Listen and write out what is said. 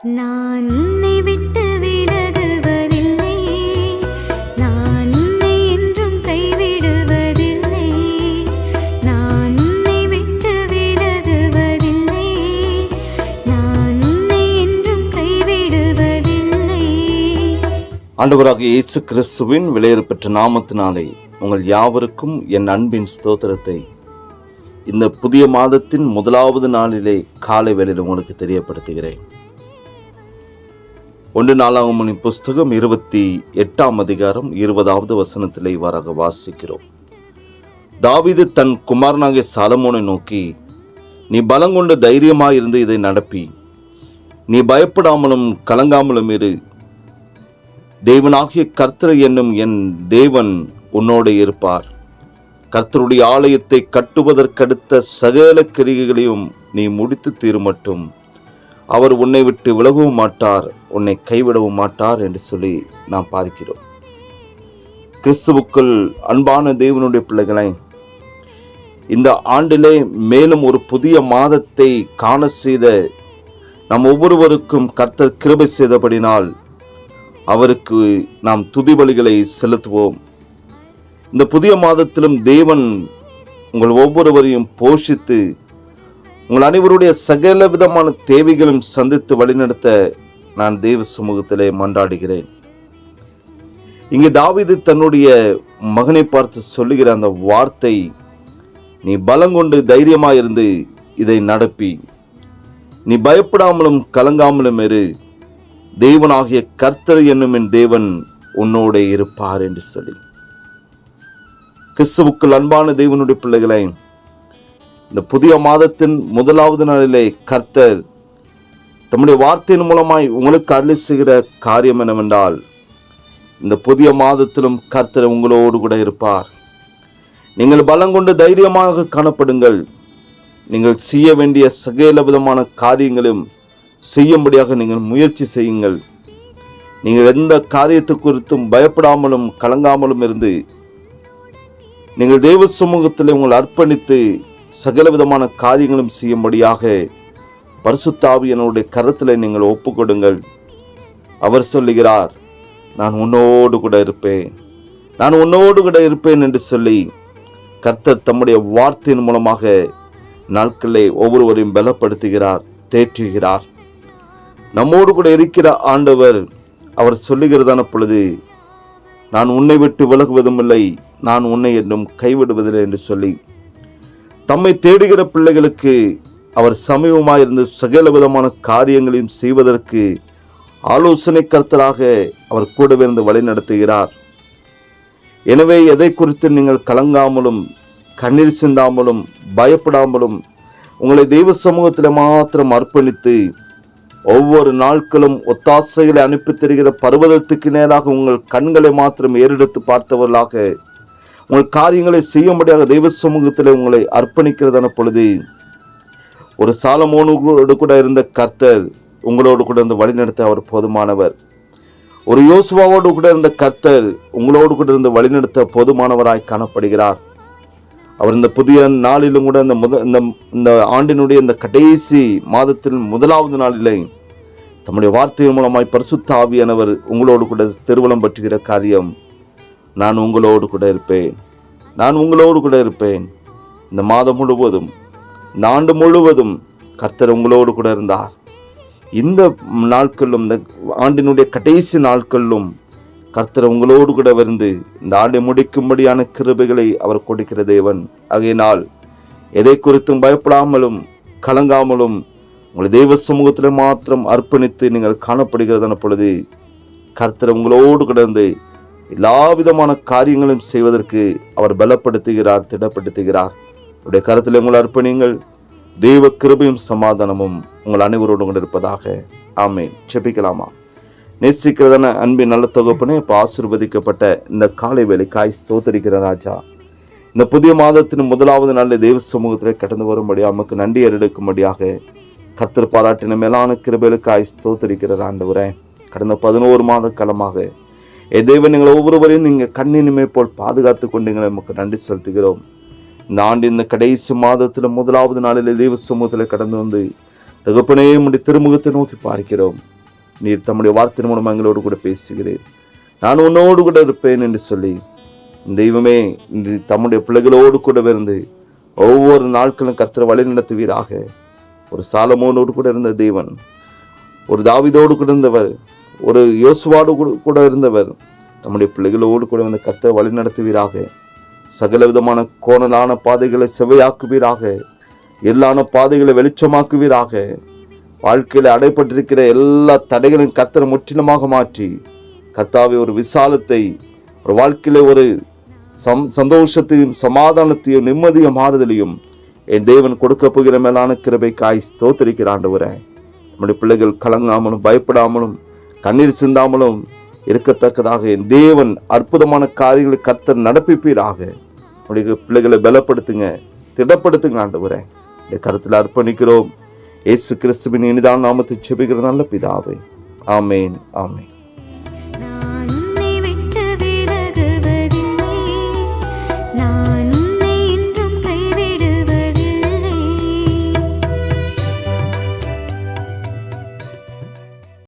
நான் உன்னை விட்டு விலகுவதில்லை, நான் உன்னை என்றும் கைவிடுவதில்லை. நான் உன்னை விட்டு விலகுவதில்லை, நான் உன்னை என்றும் கைவிடுவதில்லை. ஆண்டவராகிய இயேசு கிறிஸ்துவின் விலையேறப்பெற்ற நாமத்தினாலே உங்கள் யாவருக்கும் என் அன்பின் ஸ்தோத்திரத்தை இந்த புதிய மாதத்தின் முதலாவது நாளிலே காலை வேளையில் உங்களுக்கு தெரியப்படுத்துகிறேன். 1 நாளாகமத்தின் புஸ்தகம் 28ஆம் அதிகாரம் 20வது வசனத்திலே இவ்வாறாக வாசிக்கிறோம். தாவீது தன் குமாரனாகிய சாலமோனை நோக்கி, நீ பலங்கொண்டு தைரியமாயிருந்து இதை நடப்பி, நீ பயப்படாமலும் கலங்காமலும் இரு. தேவனாகிய கர்த்தர் என்னும் என் தேவன் உன்னோடு இருப்பார். கர்த்தருடைய ஆலயத்தை கட்டுவதற்கடுத்த சகல கிரியைகளையும் நீ முடித்து தீருமட்டும் அவர் உன்னை விட்டு விலகவும் மாட்டார், உன்னை கைவிடவும் மாட்டார் என்று சொல்லி நாம் பார்க்கிறோம். கிறிஸ்துவுக்குள் அன்பான தேவனுடைய பிள்ளைகளை, இந்த ஆண்டிலே மேலும் ஒரு புதிய மாதத்தை காண செய்த நம் ஒவ்வொருவருக்கும் கர்த்தர் கிருபை செய்தபடினால் அவருக்கு நாம் துதிபலிகளை செலுத்துவோம். இந்த புதிய மாதத்திலும் தேவன் உங்கள் ஒவ்வொருவரையும் போஷித்து உங்கள் அனைவருடைய சகல விதமான தேவைகளும் சந்தித்து வழிநடத்த நான் தேவ சமூகத்திலே மன்றாடுகிறேன். இங்கே தாவீது தன்னுடைய மகனை பார்த்து சொல்லுகிற அந்த வார்த்தை, நீ பலங்கொண்டு தைரியமாயிருந்து இதை நடப்பி, நீ பயப்படாமலும் கலங்காமலும் இரு. தேவனாகிய கர்த்தர் என்னும் என் தேவன் உன்னோட இருப்பார் என்று சொல்லி. கிறிஸ்துவுக்குள் அன்பான தேவனுடைய பிள்ளைகளை, இந்த புதிய மாதத்தின் முதலாவது நாளிலே கர்த்தர் தம்முடைய வார்த்தையின் மூலமாய் உங்களுக்கு அருளி செய்கிற காரியம் என்னவென்றால், இந்த புதிய மாதத்திலும் கர்த்தர் உங்களோடு கூட இருப்பார். நீங்கள் பலங்கொண்டு தைரியமாக காணப்படுங்கள். நீங்கள் செய்ய வேண்டிய சகல விதமான காரியங்களும் செய்யும்படியாக நீங்கள் முயற்சி செய்யுங்கள். நீங்கள் எந்த காரியத்தை குறித்தும் பயப்படாமலும் கலங்காமலும் இருந்து நீங்கள் தேவ சமூகத்தில் உங்களை அர்ப்பணித்து சகல விதமான காரியங்களும் செய்யும்படியாக பரிசுத்த ஆவியானவருடைய கரத்தில் நீங்கள் ஒப்புக்கொடுங்கள். அவர் சொல்லுகிறார், நான் உன்னோடு கூட இருப்பேன், நான் உன்னோடு கூட இருப்பேன் என்று சொல்லி கர்த்தர் தம்முடைய வார்த்தையின் மூலமாக நாட்களிலே ஒவ்வொருவரையும் பலப்படுத்துகிறார், தேற்றுகிறார். நம்மோடு கூட இருக்கிற ஆண்டவர் அவர் சொல்லுகிறதான பொழுது, நான் உன்னை விட்டு விலகுவதும் இல்லை, நான் உன்னை என்னும் கைவிடுவதில்லை என்று சொல்லி தம்மை தேடுகிற பிள்ளைகளுக்கு அவர் சமீபமாயிருந்து சகல விதமான காரியங்களையும் செய்வதற்கு ஆலோசனை கர்த்தராக அவர் கூடவே இருந்து வழி நடத்துகிறார். எனவே எதை குறித்து நீங்கள் கலங்காமலும் கண்ணீர் சிந்தாமலும் பயப்படாமலும் உங்களை தெய்வ சமூகத்தில் மாத்திரம் அர்ப்பணித்து ஒவ்வொரு நாட்களும் ஒத்தாசைகளை அனுப்பி தருகிற பர்வதத்துக்கு நேராக உங்கள் கண்களை மாத்திரம் ஏறெடுத்து பார்த்தவர்களாக உங்கள் காரியங்களை செய்யும்படியாக தெய்வ சமூகத்தில் உங்களை அர்ப்பணிக்கிறதான பொழுது, ஒரு சாலமோனோடு கூட இருந்த கர்த்தர் உங்களோடு கூட இருந்து வழிநடத்த அவர் போதுமானவர். ஒரு யோசுவாவோடு கூட இருந்த கர்த்தர் உங்களோடு கூட இருந்து வழிநடத்த போதுமானவராய் காணப்படுகிறார். அவர் இந்த புதிய நாளிலும் கூட இந்த ஆண்டினுடைய இந்த கடைசி மாதத்தின் முதலாவது நாளிலே தம்முடைய வார்த்தையின் மூலமாய் பரிசுத்த ஆவியானவர் உங்களோடு கூட திருவலம் பற்றுகிற காரியம், நான் உங்களோடு கூட இருப்பேன், நான் உங்களோடு கூட இருப்பேன். இந்த மாதம் முழுவதும், இந்த ஆண்டு முழுவதும் கர்த்தர் உங்களோடு கூட இருந்தார். இந்த நாட்களிலும், இந்த ஆண்டினுடைய கடைசி நாட்களிலும் கர்த்தர் உங்களோடு கூட இருந்து இந்த ஆண்டை முடிக்கும்படியான கிருபைகளை அவர் கொடுக்கிற தேவன். ஆகையினால் எதை குறித்தும் பயப்படாமலும் கலங்காமலும் உங்களை தெய்வ சமூகத்தில் மாத்திரம் அர்ப்பணித்து நீங்கள் காணப்படுகிறதான பொழுது கர்த்தர் உங்களோடு கூட இருந்து எல்லா விதமான காரியங்களும் செய்வதற்கு அவர் பலப்படுத்துகிறார், திடப்படுத்துகிறார். உடைய கருத்தில் உங்களை அர்ப்பணிங்கள். தெய்வ கிருபையும் சமாதானமும் உங்கள் அனைவரோடு கூட இருப்பதாக. ஆமென். ஜெபிக்கலாமா? நேசிக்கிறதான அன்பின் நல்ல தொகுப்புனே, இப்போ ஆசீர்வதிக்கப்பட்ட இந்த காலை வேளைக்காய் ஸ்தோத்திரிக்கிற ராஜா, இந்த புதிய மாதத்தின் முதலாவது நாளில் தெய்வ சமூகத்தில் கடந்து வரும்படியாக நமக்கு நன்றி எடுக்கும்படியாக கர்த்தர் பாராட்டின மேலான கிருபைகளுக்காய் ஸ்தோத்திரிக்கிற ஆண்டவரே, கடந்த 11 மாத காலமாக தேவன் நீங்கள் ஒவ்வொருவரையும் நீங்கள் கண்ணினுமே போல் பாதுகாத்து கொண்டீங்களே, நமக்கு நன்றி செலுத்துகிறோம். இந்த ஆண்டு இந்த கடைசி மாதத்தில் முதலாவது நாளில் தெய்வ சமூகத்தில் கடந்து வந்து தகப்பனே உம்முடைய திருமுகத்தை நோக்கி பார்க்கிறோம். நீர் தம்முடைய வார்த்தையின் மூலம் எங்களோடு கூட பேசுகிறேன். நான் உன்னோடு கூட இருப்பேன் என்று சொல்லி தெய்வமே இன்று தம்முடைய பிள்ளைகளோடு கூட இருந்து ஒவ்வொரு நாட்களும் கர்த்தரை வழி நடத்துவீராக. ஒரு சாலமோனோடு கூட இருந்த தேவன், ஒரு தாவீதோடு கூட இருந்தவர், ஒரு யோசுவாடு கூட இருந்தவர், நம்முடைய பிள்ளைகளோடு கூட வந்து கர்த்தரை வழி நடத்துவீராக. சகல விதமான கோணலான பாதைகளை செவையாக்குவீராக. எல்லான பாதைகளை வெளிச்சமாக்குவீராக. வாழ்க்கையில் அடைப்பட்டிருக்கிற எல்லா தடைகளையும் கர்த்தரை முற்றிலுமாக மாற்றி கர்த்தாவே ஒரு விசாலத்தை, ஒரு வாழ்க்கையில ஒரு சந்தோஷத்தையும் சமாதானத்தையும் நிம்மதியும் மாறுதலையும் என் தேவன் கொடுக்க போகிற மேலான கிருபைக்காய் ஸ்தோத்திரிக்கிற ஆண்டவரே. நம்முடைய பிள்ளைகள் கலங்காமலும் பயப்படாமலும் கண்ணீர் சிந்தாமலும் இருக்கத்தக்கதாக என் தேவன் அற்புதமான காரியங்களை கர்த்தர் நடப்பிப்பீராக. நம்முடைய பிள்ளைகளை பலப்படுத்துங்க, திடப்படுத்துங்க ஆண்டவரே. இந்த கருத்தில் அர்ப்பணிக்கிறோம். இயேசு கிறிஸ்துவின் இனிதான நாமத்தை ஜெபிக்கிற நல்ல பிதாவே. ஆமேன், ஆமேன்.